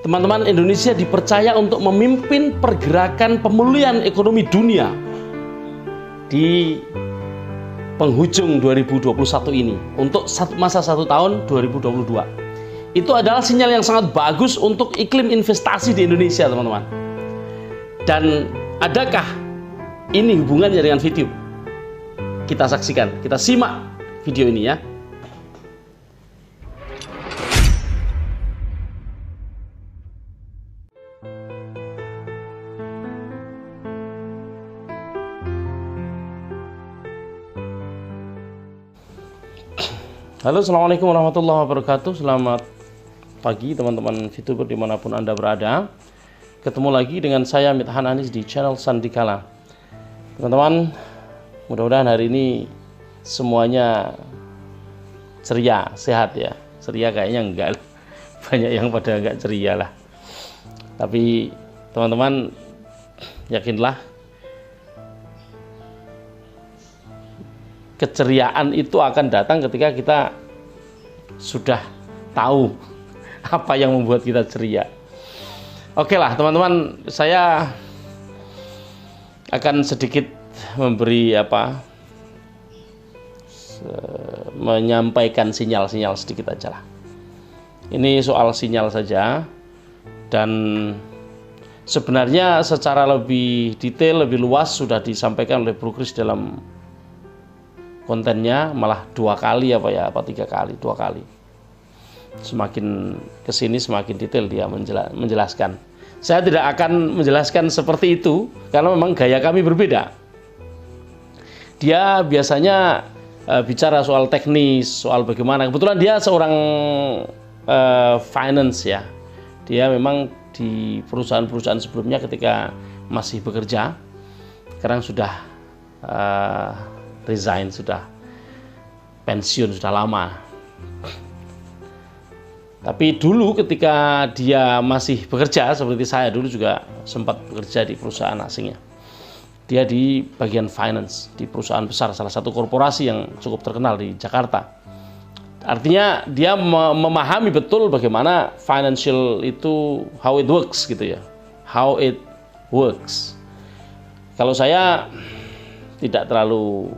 teman-teman, Indonesia dipercaya untuk memimpin pergerakan pemulihan ekonomi dunia di penghujung 2021 ini untuk masa 1 tahun 2022. Itu adalah sinyal yang sangat bagus untuk iklim investasi di Indonesia, teman-teman. Dan adakah ini hubungannya dengan video? Kita saksikan, kita simak video ini ya. Halo, assalamualaikum warahmatullahi wabarakatuh. Selamat pagi teman-teman VTuber dimanapun Anda berada. Ketemu lagi dengan saya Mithan Anis di channel Sandikala. Teman-teman, mudah-mudahan hari ini semuanya ceria, sehat ya. Ceria kayaknya enggak, banyak yang pada enggak ceria lah. Tapi teman-teman yakinlah, keceriaan itu akan datang ketika kita sudah tahu apa yang membuat kita ceria. Oke lah teman-teman, saya akan sedikit menyampaikan sinyal-sinyal sedikit aja lah. Ini soal sinyal saja, dan sebenarnya secara lebih detail, lebih luas sudah disampaikan oleh Bro Kris dalam kontennya, malah 2 kali apa 3 kali, 2 kali. Semakin kesini semakin detail dia menjelaskan. Saya tidak akan menjelaskan seperti itu karena memang gaya kami berbeda. Dia biasanya bicara soal teknis, soal bagaimana. Kebetulan dia seorang finance ya. Dia memang di perusahaan-perusahaan sebelumnya ketika masih bekerja, sekarang sudah resign, sudah pensiun, sudah lama. Tapi dulu ketika dia masih bekerja, seperti saya dulu juga sempat bekerja di perusahaan asingnya. Dia di bagian finance, di perusahaan besar, salah satu korporasi yang cukup terkenal di Jakarta. Artinya dia memahami betul bagaimana financial itu, how it works gitu ya. How it works. Kalau saya tidak terlalu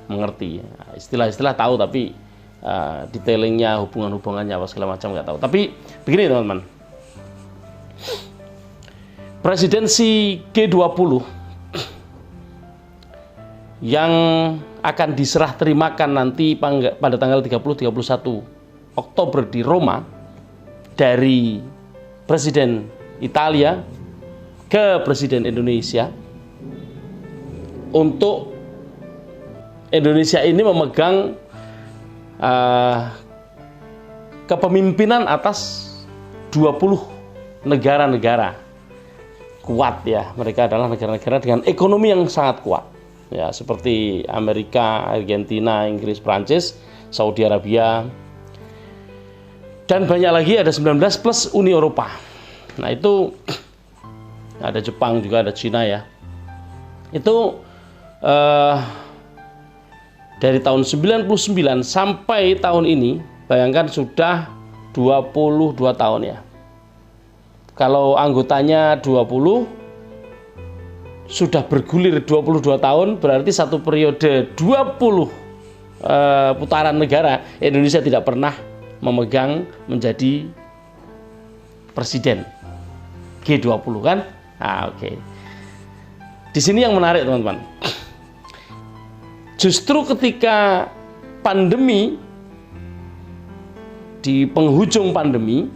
mengerti, istilah-istilah tahu tapi detailingnya, hubungan-hubungannya apa segala macam nggak tahu. Tapi begini teman-teman, presidensi G20 yang akan diserah terimakan nanti pada tanggal 30-31 Oktober di Roma dari Presiden Italia ke Presiden Indonesia, untuk Indonesia ini memegang kepemimpinan atas 20 negara-negara kuat ya. Mereka adalah negara-negara dengan ekonomi yang sangat kuat ya, seperti Amerika, Argentina, Inggris, Prancis, Saudi Arabia, dan banyak lagi, ada 19 plus Uni Eropa. Nah itu ada Jepang juga, ada Cina ya. Itu dari tahun 99 sampai tahun ini, bayangkan sudah 22 tahun ya. Kalau anggotanya 20, sudah bergulir 22 tahun, berarti satu periode 20 putaran negara, Indonesia tidak pernah memegang menjadi presiden G20 kan? Nah, oke. Di sini yang menarik teman-teman. Justru ketika pandemi, di penghujung pandemi,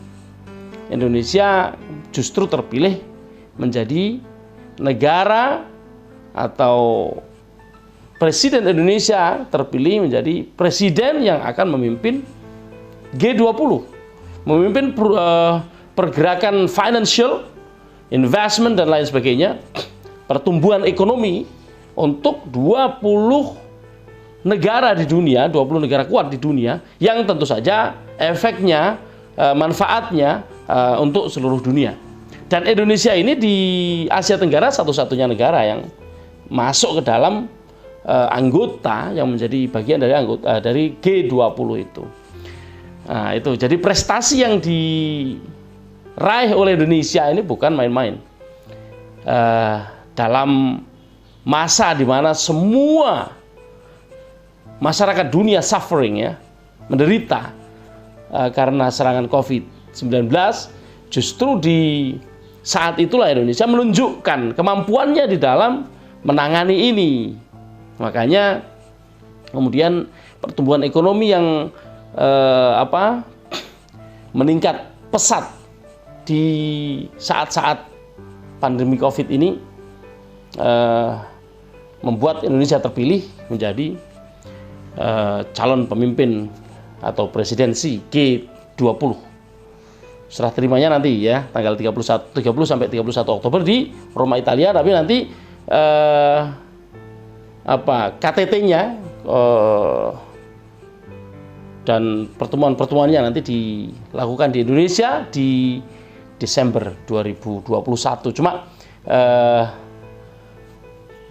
Indonesia justru terpilih menjadi negara, atau Presiden Indonesia terpilih menjadi presiden yang akan memimpin G20, memimpin pergerakan financial, investment dan lain sebagainya, pertumbuhan ekonomi untuk 20 negara di dunia, 20 negara kuat di dunia, yang tentu saja efeknya, manfaatnya untuk seluruh dunia. Dan Indonesia ini di Asia Tenggara satu-satunya negara yang masuk ke dalam anggota, yang menjadi bagian dari anggota dari G20 itu. Nah, itu jadi prestasi yang diraih oleh Indonesia ini bukan main-main. Dalam masa di mana semua masyarakat dunia suffering ya, menderita karena serangan COVID-19, justru di saat itulah Indonesia menunjukkan kemampuannya di dalam menangani ini. Makanya kemudian pertumbuhan ekonomi yang meningkat pesat di saat-saat pandemi COVID ini membuat Indonesia terpilih menjadi calon pemimpin atau presidensi G20. Serah terimanya nanti ya tanggal 30 sampai 31 Oktober di Roma, Italia, tapi nanti KTT-nya dan pertemuan-pertemuannya nanti dilakukan di Indonesia di Desember 2021. Cuma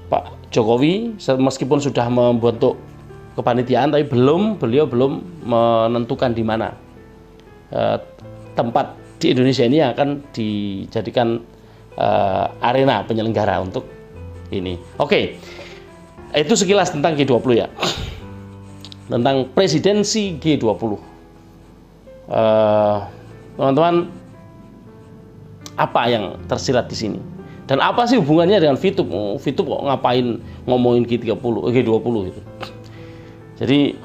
Pak Jokowi meskipun sudah membentuk kepanitiaan, tapi beliau belum menentukan di mana tempat di Indonesia ini akan dijadikan arena penyelenggara untuk ini. Oke, itu sekilas tentang G20 ya, tentang presidensi G20. Teman-teman, apa yang tersirat di sini? Dan apa sih hubungannya dengan VTube? VTube kok ngapain ngomongin G20 gitu? Jadi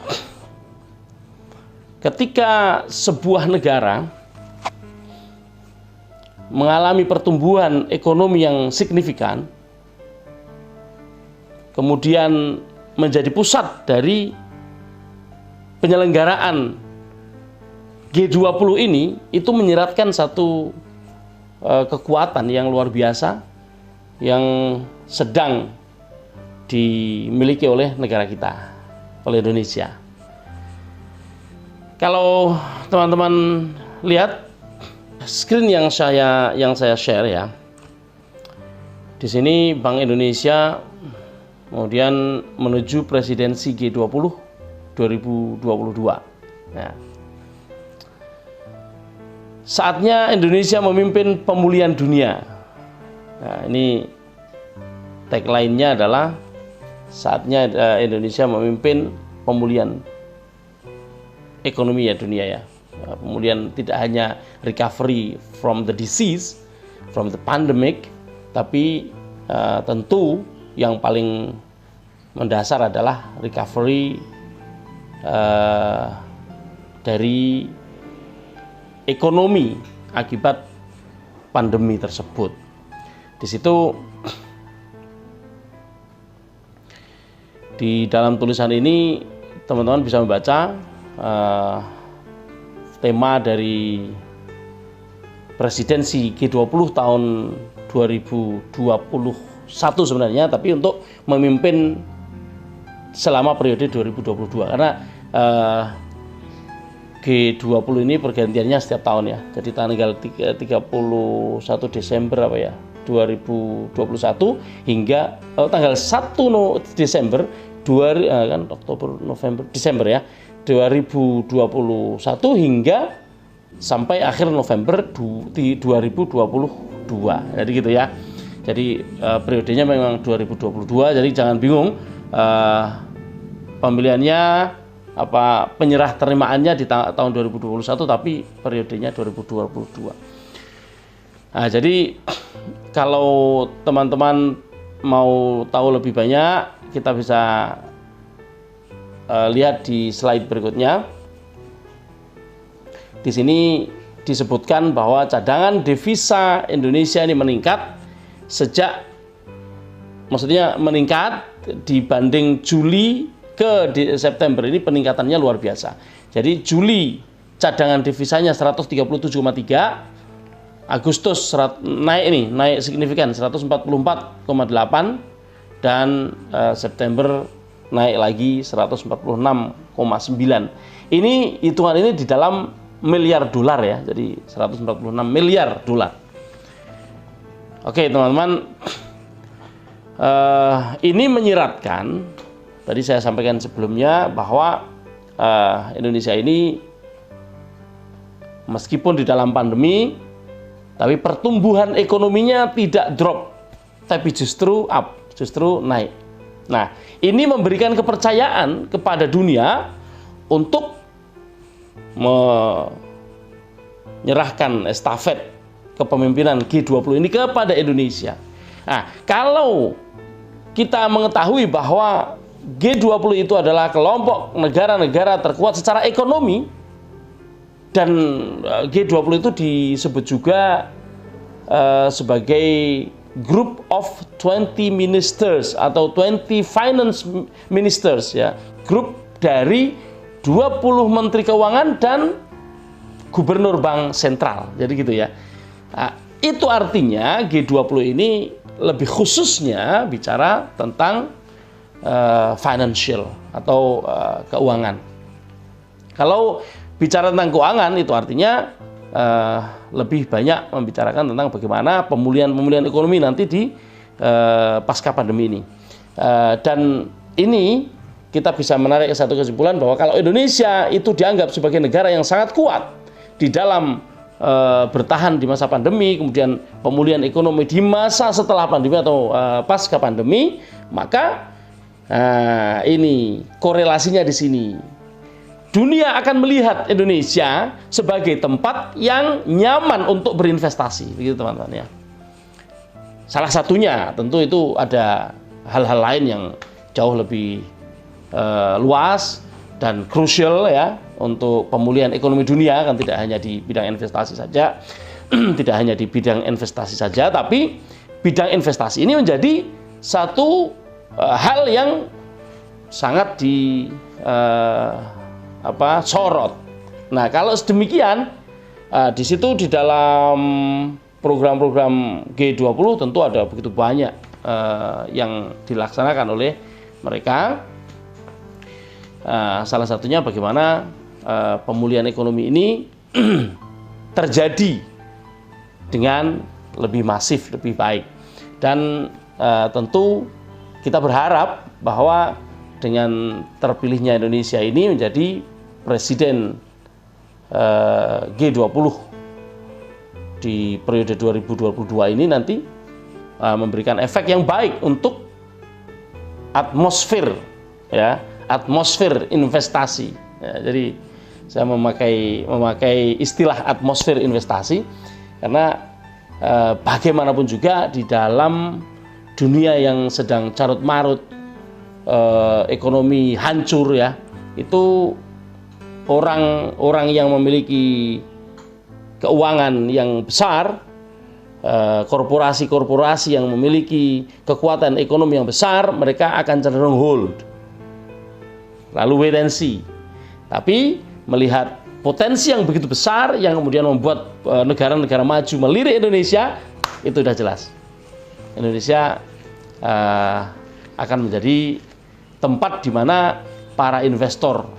ketika sebuah negara mengalami pertumbuhan ekonomi yang signifikan, kemudian menjadi pusat dari penyelenggaraan G20 ini, itu menyiratkan satu kekuatan yang luar biasa yang sedang dimiliki oleh negara kita, oleh Indonesia. Kalau teman-teman lihat screen yang saya share ya, di sini Bank Indonesia kemudian menuju presidensi G20 2022. Nah, saatnya Indonesia memimpin pemulihan dunia. Nah, ini tagline-nya adalah saatnya Indonesia memimpin pemulihan ekonomi ya dunia ya. Pemulihan tidak hanya recovery from the disease, from the pandemic, tapi tentu yang paling mendasar adalah recovery dari ekonomi akibat pandemi tersebut. Di situ di dalam tulisan ini teman-teman bisa membaca tema dari presidensi G20 tahun 2021 sebenarnya, tapi untuk memimpin selama periode 2022 karena G20 ini pergantiannya setiap tahun ya. Jadi tanggal 31 Desember 2021 hingga tanggal 1 Desember kan Oktober, November, Desember ya 2021 hingga sampai akhir November 2022. Jadi gitu ya. Jadi periodenya memang 2022. Jadi jangan bingung pemilihannya penyerah terimaannya di tahun 2021 tapi periodenya 2022. Nah, jadi kalau teman-teman mau tahu lebih banyak, kita bisa lihat di slide berikutnya. Di sini disebutkan bahwa cadangan devisa Indonesia ini meningkat meningkat dibanding Juli ke September, ini peningkatannya luar biasa. Jadi Juli cadangan devisanya 137,3, Agustus naik signifikan 144,8, dan September naik lagi 146,9. Ini hitungan ini di dalam miliar dolar ya, jadi 146 miliar dolar. Oke teman-teman, ini menyiratkan, tadi saya sampaikan sebelumnya bahwa Indonesia ini meskipun di dalam pandemi tapi pertumbuhan ekonominya tidak drop, tapi justru up, justru naik. Nah, ini memberikan kepercayaan kepada dunia untuk menyerahkan estafet kepemimpinan G20 ini kepada Indonesia. Nah, kalau kita mengetahui bahwa G20 itu adalah kelompok negara-negara terkuat secara ekonomi, dan G20 itu disebut juga sebagai Group of 20 Ministers atau 20 Finance Ministers, ya, grup dari 20 Menteri Keuangan dan Gubernur Bank Sentral. Jadi gitu ya. Nah, itu artinya G20 ini lebih khususnya bicara tentang financial atau keuangan. Kalau bicara tentang keuangan itu artinya lebih banyak membicarakan tentang bagaimana pemulihan ekonomi nanti di pasca pandemi ini. Dan ini kita bisa menarik satu kesimpulan bahwa kalau Indonesia itu dianggap sebagai negara yang sangat kuat di dalam bertahan di masa pandemi, kemudian pemulihan ekonomi di masa setelah pandemi atau pasca pandemi, maka ini korelasinya di sini. Dunia akan melihat Indonesia sebagai tempat yang nyaman untuk berinvestasi, begitu teman-teman ya. Salah satunya tentu itu ada hal-hal lain yang jauh lebih luas dan krusial ya untuk pemulihan ekonomi dunia, kan tidak hanya di bidang investasi saja, tidak hanya di bidang investasi saja, tapi bidang investasi ini menjadi satu hal yang sangat sorot. Nah, kalau sedemikian, di situ di dalam program-program G20 tentu ada begitu banyak yang dilaksanakan oleh mereka. Salah satunya bagaimana pemulihan ekonomi ini terjadi dengan lebih masif, lebih baik. Dan tentu kita berharap bahwa dengan terpilihnya Indonesia ini menjadi presiden G20 di periode 2022 ini nanti memberikan efek yang baik untuk atmosfer ya, atmosfer investasi ya. Jadi saya memakai istilah atmosfer investasi karena bagaimanapun juga di dalam dunia yang sedang carut marut, ekonomi hancur ya, itu orang-orang yang memiliki keuangan yang besar, korporasi-korporasi yang memiliki kekuatan ekonomi yang besar, mereka akan cenderung hold, lalu wait and see. Tapi melihat potensi yang begitu besar yang kemudian membuat negara-negara maju melirik Indonesia, itu sudah jelas Indonesia akan menjadi tempat di mana para investor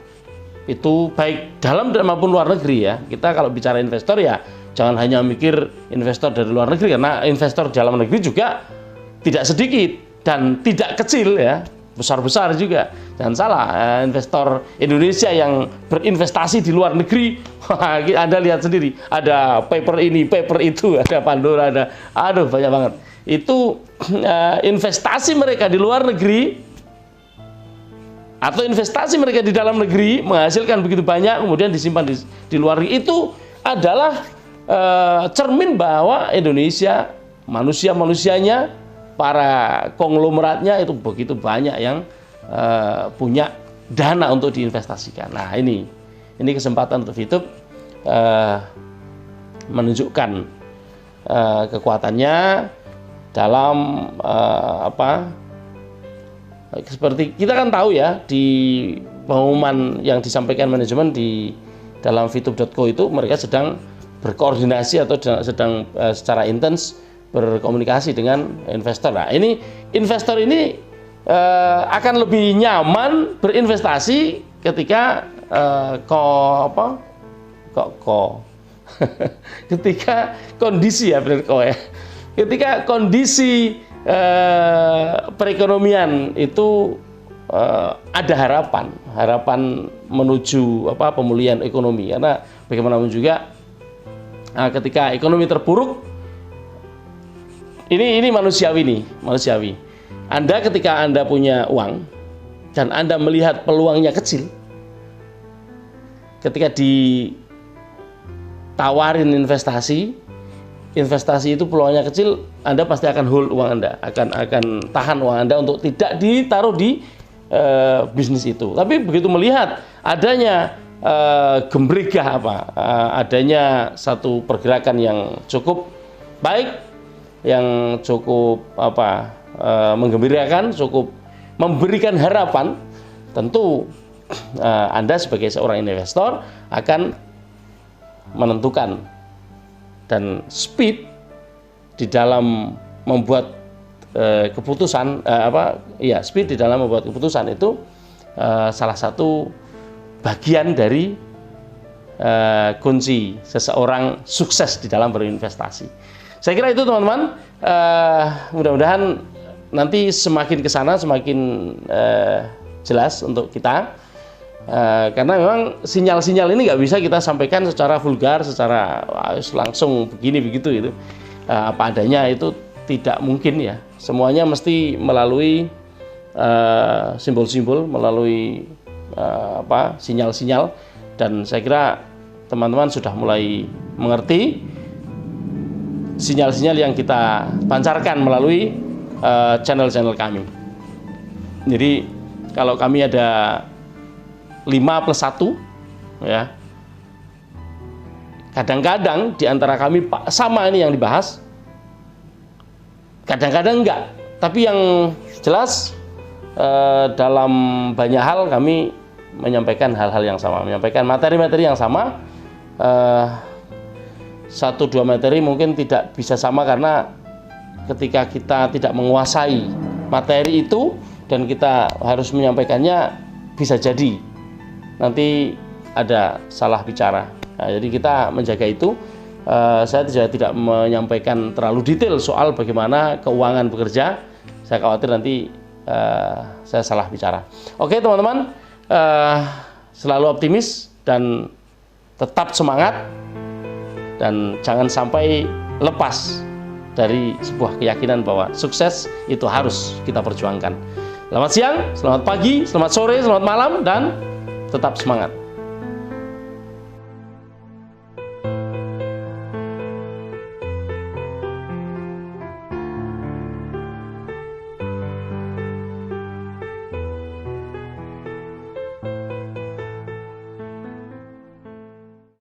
itu baik dalam maupun luar negeri ya. Kita kalau bicara investor ya jangan hanya mikir investor dari luar negeri, karena investor dalam negeri juga tidak sedikit dan tidak kecil ya, besar-besar juga. Jangan salah, investor Indonesia yang berinvestasi di luar negeri, Anda lihat sendiri, ada paper ini, paper itu, ada Pandora, ada banyak banget. Itu investasi mereka di luar negeri atau investasi mereka di dalam negeri menghasilkan begitu banyak, kemudian disimpan di luar negeri, itu adalah cermin bahwa Indonesia, manusia-manusianya, para konglomeratnya itu begitu banyak yang punya dana untuk diinvestasikan. Nah, ini kesempatan untuk YouTube menunjukkan kekuatannya dalam seperti kita kan tahu ya, di pengumuman yang disampaikan manajemen di dalam fitup.co itu mereka sedang berkoordinasi atau sedang secara intens berkomunikasi dengan investor. Nah, ini investor ini akan lebih nyaman berinvestasi ketika ketika kondisi ya, benar kok ya. Ketika kondisi perekonomian itu ada harapan menuju pemulihan ekonomi, karena bagaimanapun juga ketika ekonomi terpuruk Ini manusiawi nih, manusiawi. Anda ketika Anda punya uang dan Anda melihat peluangnya kecil, ketika ditawarin investasi itu peluangnya kecil, Anda pasti akan hold uang Anda, akan tahan uang Anda untuk tidak ditaruh di bisnis itu. Tapi begitu melihat adanya gembrigah adanya satu pergerakan yang cukup baik, yang cukup menggembirakan, cukup memberikan harapan, tentu Anda sebagai seorang investor akan menentukan, dan speed di dalam membuat keputusan speed di dalam membuat keputusan itu salah satu bagian dari kunci seseorang sukses di dalam berinvestasi. Saya kira itu teman-teman, mudah-mudahan nanti semakin ke sana semakin jelas untuk kita, karena memang sinyal-sinyal ini nggak bisa kita sampaikan secara vulgar, secara langsung begini begitu itu apa adanya, itu tidak mungkin ya. Semuanya mesti melalui simbol-simbol, melalui sinyal-sinyal, dan saya kira teman-teman sudah mulai mengerti sinyal-sinyal yang kita pancarkan melalui channel-channel kami. Jadi kalau kami ada 5+1 ya, kadang-kadang di antara kami sama ini yang dibahas, kadang-kadang enggak. Tapi yang jelas dalam banyak hal kami menyampaikan hal-hal yang sama, menyampaikan materi-materi yang sama. 1-2 materi mungkin tidak bisa sama, karena ketika kita tidak menguasai materi itu dan kita harus menyampaikannya, bisa jadi nanti ada salah bicara. Nah, jadi kita menjaga itu. Saya tidak menyampaikan terlalu detail soal bagaimana keuangan bekerja. Saya khawatir nanti saya salah bicara. Oke teman-teman, selalu optimis dan tetap semangat, dan jangan sampai lepas dari sebuah keyakinan bahwa sukses itu harus kita perjuangkan. Selamat siang, selamat pagi, selamat sore, selamat malam, dan tetap semangat.